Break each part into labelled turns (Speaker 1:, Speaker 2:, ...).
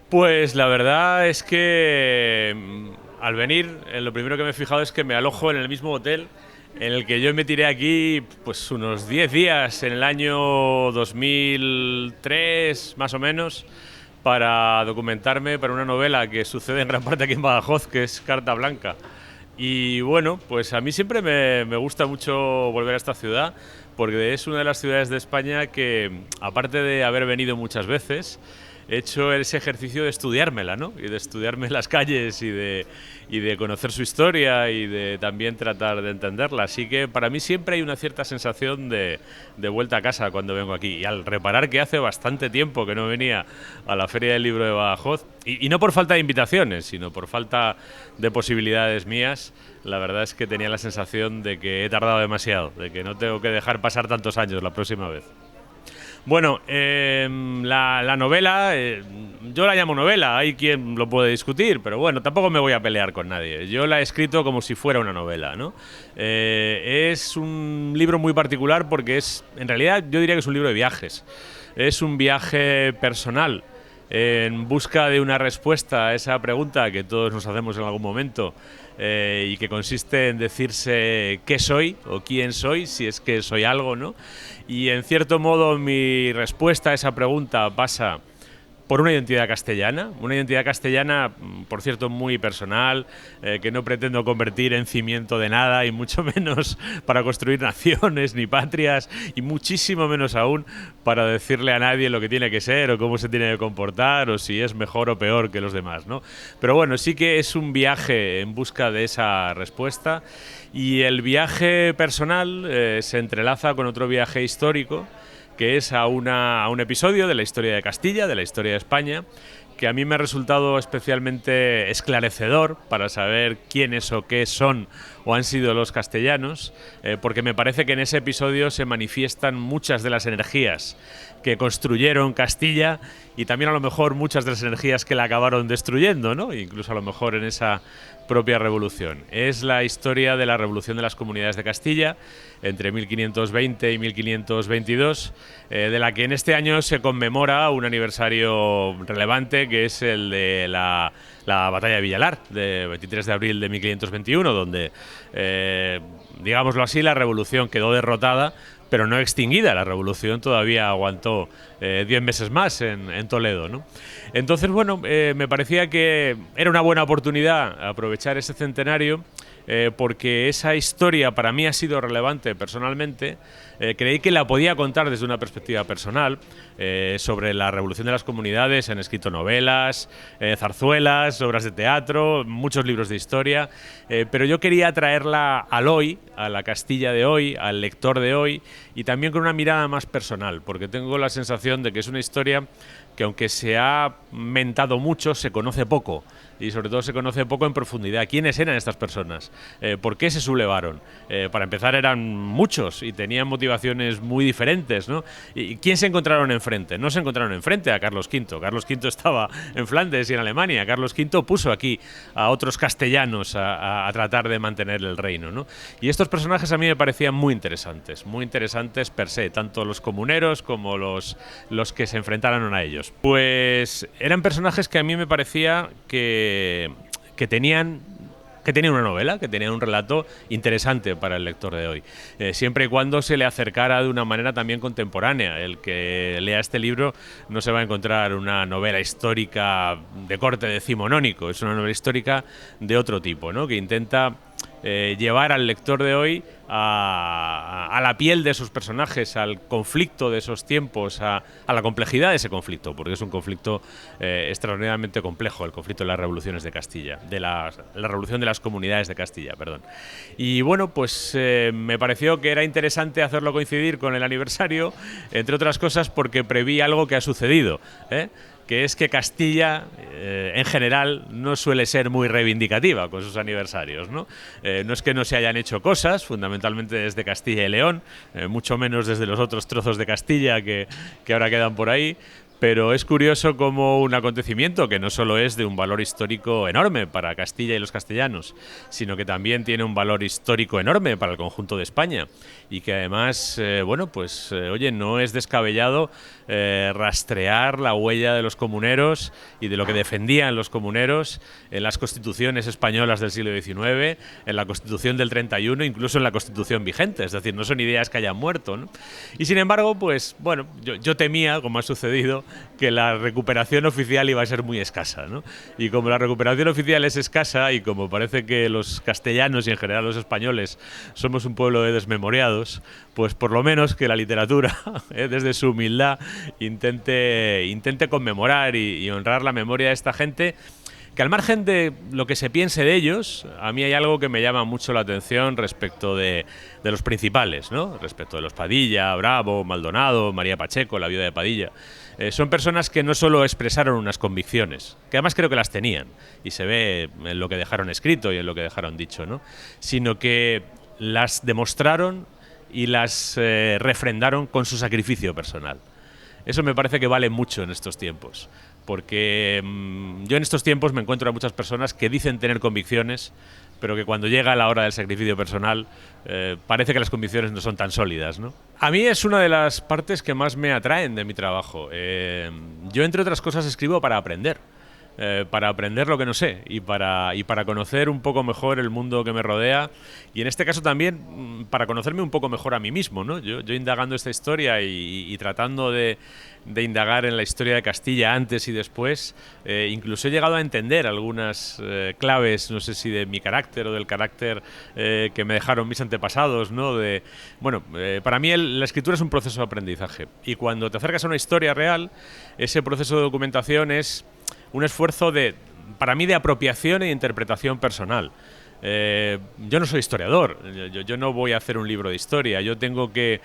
Speaker 1: Pues la verdad es que al venir, lo primero que me he fijado es que me alojo en el mismo hotel en el que yo me tiré aquí pues unos 10 días en el año 2003, más o menos, para documentarme para una novela que sucede en gran parte aquí en Badajoz, que es Carta Blanca. Y bueno, pues a mí siempre me gusta mucho volver a esta ciudad, porque es una de las ciudades de España que, aparte de haber venido muchas veces, he hecho ese ejercicio de estudiármela, ¿no? Y de estudiarme las calles y de conocer su historia y de también tratar de entenderla. Así que para mí siempre hay una cierta sensación de vuelta a casa cuando vengo aquí. Y al reparar que hace bastante tiempo que no venía a la Feria del Libro de Badajoz, y no por falta de invitaciones, sino por falta de posibilidades mías, la verdad es que tenía la sensación de que he tardado demasiado, de que no tengo que dejar pasar tantos años la próxima vez. Bueno, la novela, yo la llamo novela, hay quien lo puede discutir, pero bueno, tampoco me voy a pelear con nadie. Yo la he escrito como si fuera una novela, ¿no? Es un libro muy particular porque en realidad yo diría que es un libro de viajes. Es un viaje personal en busca de una respuesta a esa pregunta que todos nos hacemos en algún momento, y que consiste en decirse qué soy o quién soy, si es que soy algo, ¿no? Y en cierto modo mi respuesta a esa pregunta pasa por una identidad castellana, por cierto, muy personal, que no pretendo convertir en cimiento de nada, y mucho menos para construir naciones ni patrias, y muchísimo menos aún para decirle a nadie lo que tiene que ser o cómo se tiene que comportar o si es mejor o peor que los demás, ¿no? Pero bueno, sí que es un viaje en busca de esa respuesta, y el viaje personal se entrelaza con otro viaje histórico, que es a un episodio de la historia de Castilla, de la historia de España, que a mí me ha resultado especialmente esclarecedor para saber quiénes o qué son o han sido los castellanos, porque me parece que en ese episodio se manifiestan muchas de las energías que construyeron Castilla, y también a lo mejor muchas de las energías que la acabaron destruyendo, ¿no? Incluso a lo mejor en esa propia revolución. Es la historia de la revolución de las comunidades de Castilla entre 1520 y 1522, de la que en este año se conmemora un aniversario relevante, que es el de la batalla de Villalar, de 23 de abril de 1521, donde, digámoslo así, la revolución quedó derrotada, pero no extinguida. La revolución todavía aguantó 10 meses más en Toledo, ¿no? Entonces, bueno, me parecía que era una buena oportunidad aprovechar ese centenario, porque esa historia para mí ha sido relevante personalmente. Creí que la podía contar desde una perspectiva personal, sobre la revolución de las comunidades. Han escrito novelas, zarzuelas, obras de teatro, muchos libros de historia, pero yo quería traerla al hoy, a la Castilla de hoy, al lector de hoy, y también con una mirada más personal, porque tengo la sensación de que es una historia que, aunque se ha mentado mucho, se conoce poco, y sobre todo se conoce poco en profundidad. ¿Quiénes eran estas personas? ¿Por qué se sublevaron? Para empezar, eran muchos y tenían motivaciones muy diferentes, ¿no? ¿Y quién se encontraron enfrente? No se encontraron enfrente a Carlos V. Carlos V estaba en Flandes y en Alemania. Carlos V puso aquí a otros castellanos a tratar de mantener el reino, ¿no? Y estos personajes a mí me parecían muy interesantes per se, tanto los comuneros como los que se enfrentaron a ellos. Pues eran personajes que a mí me parecía que tenían una novela, que tenían un relato interesante para el lector de hoy, siempre y cuando se le acercara de una manera también contemporánea. El que lea este libro no se va a encontrar una novela histórica de corte decimonónico, es una novela histórica de otro tipo, ¿no? Que intenta llevar al lector de hoy a la piel de esos personajes, al conflicto de esos tiempos, a la complejidad de ese conflicto, porque es un conflicto extraordinariamente complejo, el conflicto de las revoluciones de Castilla, de la revolución de las comunidades de Castilla, perdón. Y bueno, pues me pareció que era interesante hacerlo coincidir con el aniversario, entre otras cosas porque preví algo que ha sucedido, que es que Castilla, en general, no suele ser muy reivindicativa con sus aniversarios, ¿no? No es que no se hayan hecho cosas, fundamentalmente desde Castilla y León, mucho menos desde los otros trozos de Castilla que ahora quedan por ahí, Pero es curioso como un acontecimiento que no solo es de un valor histórico enorme para Castilla y los castellanos, sino que también tiene un valor histórico enorme para el conjunto de España y que además, oye, no es descabellado rastrear la huella de los comuneros y de lo que defendían los comuneros en las constituciones españolas del siglo XIX, en la Constitución del 31, incluso en la Constitución vigente. Es decir, no son ideas que hayan muerto, ¿no? Y sin embargo, pues bueno, yo temía, como ha sucedido, que la recuperación oficial iba a ser muy escasa, ¿no? Y como la recuperación oficial es escasa y como parece que los castellanos y en general los españoles somos un pueblo de desmemoriados, pues por lo menos que la literatura, desde su humildad, intente conmemorar y honrar la memoria de esta gente, que al margen de lo que se piense de ellos, a mí hay algo que me llama mucho la atención respecto de los principales, ¿no? Respecto de los Padilla, Bravo, Maldonado, María Pacheco, la viuda de Padilla. Son personas que no solo expresaron unas convicciones, que además creo que las tenían, y se ve en lo que dejaron escrito y en lo que dejaron dicho, ¿no? Sino que las demostraron y las refrendaron con su sacrificio personal. Eso me parece que vale mucho en estos tiempos, porque yo en estos tiempos me encuentro a muchas personas que dicen tener convicciones, pero que cuando llega la hora del sacrificio personal parece que las convicciones no son tan sólidas, ¿no? A mí es una de las partes que más me atraen de mi trabajo. Yo, entre otras cosas, escribo para aprender lo que no sé y para conocer un poco mejor el mundo que me rodea y en este caso también para conocerme un poco mejor a mí mismo, ¿no? Yo indagando esta historia y tratando de indagar en la historia de Castilla antes y después, incluso he llegado a entender algunas claves, no sé si de mi carácter o del carácter que me dejaron mis antepasados, ¿no? Para mí la escritura es un proceso de aprendizaje y cuando te acercas a una historia real, ese proceso de documentación es un esfuerzo para mí de apropiación e interpretación personal. Yo no soy historiador, yo no voy a hacer un libro de historia, yo tengo que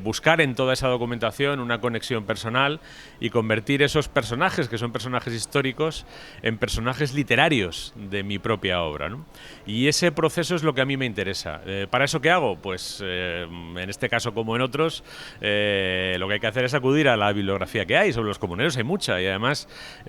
Speaker 1: buscar en toda esa documentación una conexión personal y convertir esos personajes, que son personajes históricos, en personajes literarios de mi propia obra, ¿no? Y ese proceso es lo que a mí me interesa. ¿Para eso qué hago? Pues en este caso como en otros, lo que hay que hacer es acudir a la bibliografía que hay. Sobre los comuneros hay mucha y además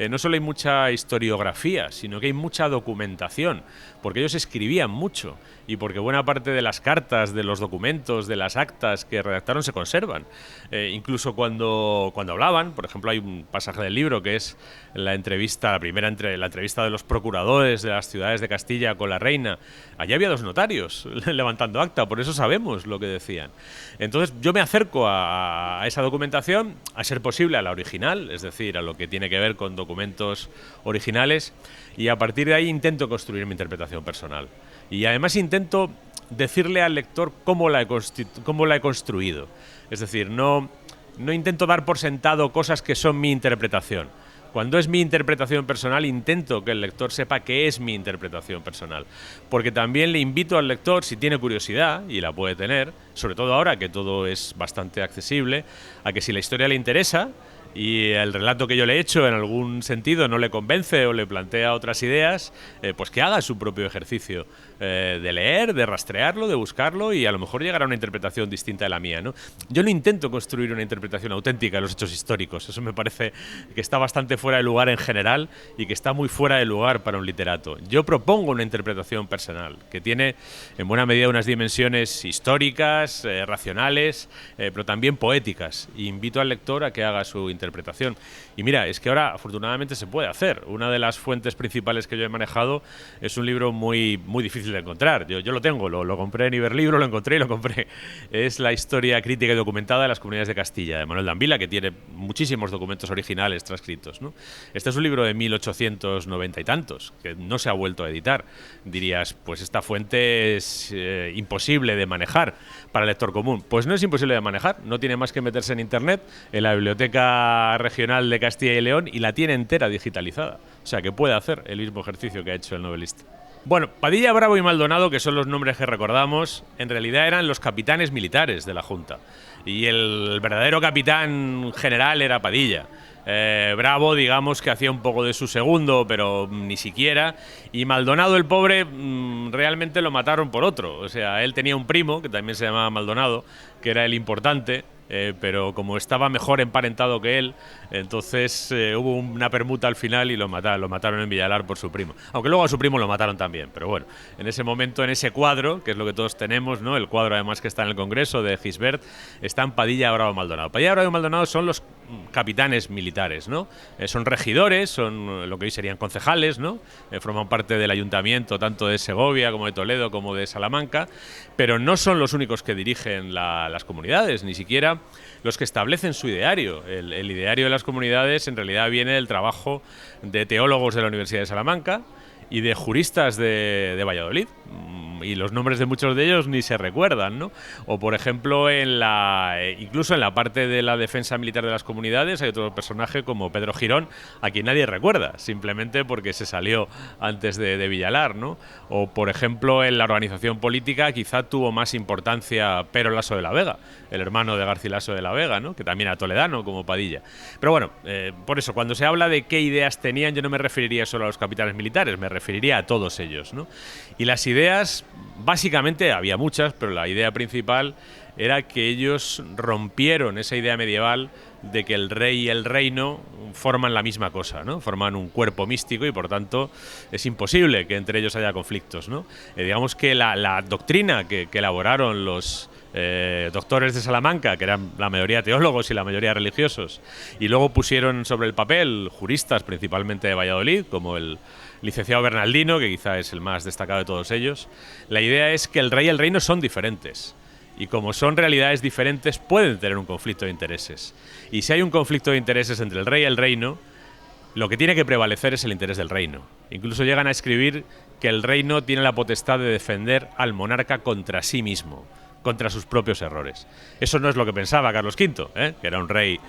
Speaker 1: no solo hay mucha historiografía, sino que hay mucha documentación, porque ellos escribían mucho y porque buena parte de las cartas, de los documentos, de las actas que redactaron se conservan. Incluso cuando hablaban, por ejemplo, hay un pasaje del libro que es la entrevista de los procuradores de las ciudades de Castilla con la reina. Allí había 2 notarios levantando acta, por eso sabemos lo que decían. Entonces yo me acerco a esa documentación, a ser posible a la original, es decir, a lo que tiene que ver con documentos originales, y a partir de ahí intento construir mi interpretación personal. Y además intento decirle al lector cómo la he construido. Es decir, no intento dar por sentado cosas que son mi interpretación. Cuando es mi interpretación personal, intento que el lector sepa qué es mi interpretación personal. Porque también le invito al lector, si tiene curiosidad, y la puede tener, sobre todo ahora que todo es bastante accesible, a que si la historia le interesa y el relato que yo le he hecho en algún sentido no le convence o le plantea otras ideas, pues que haga su propio ejercicio de leer, de rastrearlo, de buscarlo y a lo mejor llegar a una interpretación distinta de la mía, ¿no? Yo no intento construir una interpretación auténtica de los hechos históricos. Eso me parece que está bastante fuera de lugar en general y que está muy fuera de lugar para un literato. Yo propongo una interpretación personal que tiene en buena medida unas dimensiones históricas, racionales, pero también poéticas, y invito al lector a que haga su interpretación. Y mira, es que ahora afortunadamente se puede hacer. Una de las fuentes principales que yo he manejado es un libro muy, muy difícil de encontrar. Yo lo tengo, lo compré en Iberlibro, lo encontré y lo compré. Es la historia crítica y documentada de las comunidades de Castilla, de Manuel de Ambila, que tiene muchísimos documentos originales transcritos, ¿no? Este es un libro de 1890 y tantos, que no se ha vuelto a editar. Dirías, pues esta fuente es imposible de manejar para el lector común. Pues no es imposible de manejar, no tiene más que meterse en internet, en la Biblioteca Regional de Castilla y León, y la tiene entera digitalizada. O sea que puede hacer el mismo ejercicio que ha hecho el novelista. Bueno, Padilla, Bravo y Maldonado, que son los nombres que recordamos, en realidad eran los capitanes militares de la Junta. Y el verdadero capitán general era Padilla. Bravo, digamos que hacía un poco de su segundo, pero ni siquiera. Y Maldonado, el pobre, realmente lo mataron por otro. O sea, él tenía un primo, que también se llamaba Maldonado, que era el importante, pero como estaba mejor emparentado que él, entonces hubo una permuta al final y lo mataron en Villalar por su primo. Aunque luego a su primo lo mataron también, pero bueno, en ese momento, en ese cuadro, que es lo que todos tenemos, ¿no? El cuadro además que está en el Congreso de Gisbert, están Padilla, Bravo, Maldonado. Padilla, Bravo y Maldonado son los capitanes militares, ¿no? Son regidores, son lo que hoy serían concejales, ¿no? Forman parte del ayuntamiento tanto de Segovia como de Toledo como de Salamanca, pero no son los únicos que dirigen las comunidades, ni siquiera los que establecen su ideario. El ideario de las comunidades en realidad viene del trabajo de teólogos de la Universidad de Salamanca y de juristas de Valladolid, y los nombres de muchos de ellos ni se recuerdan, ¿no? O por ejemplo, incluso en la parte de la defensa militar de las comunidades hay otro personaje como Pedro Girón, a quien nadie recuerda, simplemente porque se salió antes de Villalar, ¿no? O por ejemplo, en la organización política quizá tuvo más importancia Pero Laso de la Vega, el hermano de Garcilaso de la Vega, ¿no? Que también era toledano como Padilla. Pero bueno, por eso, cuando se habla de qué ideas tenían, yo no me referiría solo a los capitanes militares, me referiría a todos ellos, ¿no? Y las ideas, básicamente, había muchas, pero la idea principal era que ellos rompieron esa idea medieval de que el rey y el reino forman la misma cosa, ¿no? Forman un cuerpo místico y por tanto es imposible que entre ellos haya conflictos, ¿no? Digamos que la doctrina que elaboraron los doctores de Salamanca, que eran la mayoría teólogos y la mayoría religiosos, y luego pusieron sobre el papel juristas principalmente de Valladolid, como el licenciado Bernaldino, que quizá es el más destacado de todos ellos. La idea es que el rey y el reino son diferentes. Y como son realidades diferentes, pueden tener un conflicto de intereses. Y si hay un conflicto de intereses entre el rey y el reino, lo que tiene que prevalecer es el interés del reino. Incluso llegan a escribir que el reino tiene la potestad de defender al monarca contra sí mismo, contra sus propios errores. Eso no es lo que pensaba Carlos V, que era un rey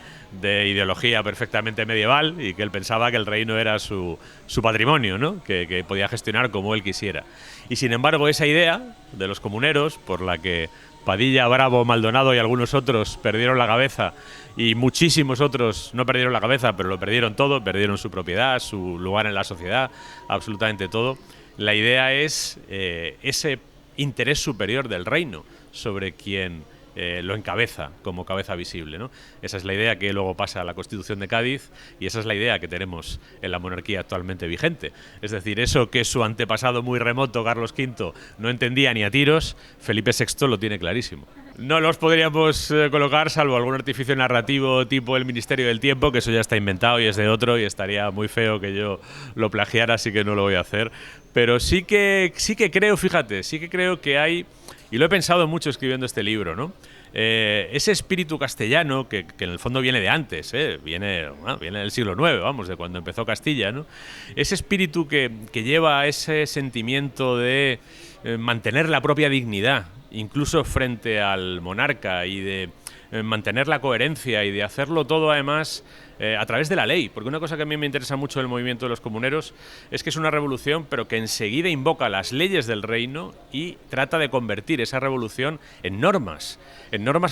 Speaker 1: de ideología perfectamente medieval y que él pensaba que el reino era su patrimonio, ¿no? Que podía gestionar como él quisiera. Y sin embargo, esa idea de los comuneros, por la que Padilla, Bravo, Maldonado y algunos otros perdieron la cabeza, y muchísimos otros no perdieron la cabeza, pero lo perdieron todo, perdieron su propiedad, su lugar en la sociedad, absolutamente todo. La idea es ese interés superior del reino sobre quien lo encabeza como cabeza visible, ¿no? Esa es la idea que luego pasa a la Constitución de Cádiz y esa es la idea que tenemos en la monarquía actualmente vigente. Es decir, eso que su antepasado muy remoto, Carlos V, no entendía ni a tiros, Felipe VI lo tiene clarísimo. No los podríamos colocar salvo algún artificio narrativo tipo el Ministerio del Tiempo, que eso ya está inventado y es de otro y estaría muy feo que yo lo plagiara, así que no lo voy a hacer. Pero sí que creo, fíjate, sí que creo que hay, y lo he pensado mucho escribiendo este libro, ¿no? Ese espíritu castellano que en el fondo viene de antes, viene del siglo IX, vamos, de cuando empezó Castilla, ¿no? Ese espíritu que lleva a ese sentimiento de mantener la propia dignidad, incluso frente al monarca, y de mantener la coherencia y de hacerlo todo además a través de la ley, porque una cosa que a mí me interesa mucho del movimiento de los comuneros es que es una revolución pero que enseguida invoca las leyes del reino y trata de convertir esa revolución en normas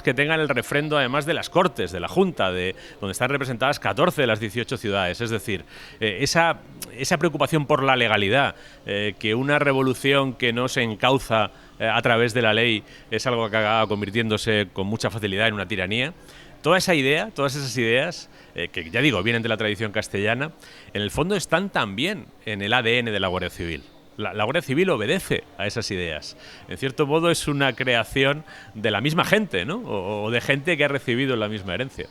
Speaker 1: que tengan el refrendo además de las Cortes, de la Junta, donde están representadas 14 de las 18 ciudades, es decir, esa preocupación por la legalidad, que una revolución que no se encauza a través de la ley es algo que acaba convirtiéndose con mucha facilidad en una tiranía. Todas esas ideas, que ya digo, vienen de la tradición castellana, en el fondo están también en el ADN de la Guardia Civil. La Guardia Civil obedece a esas ideas. En cierto modo es una creación de la misma gente, ¿no? O de gente que ha recibido la misma herencia.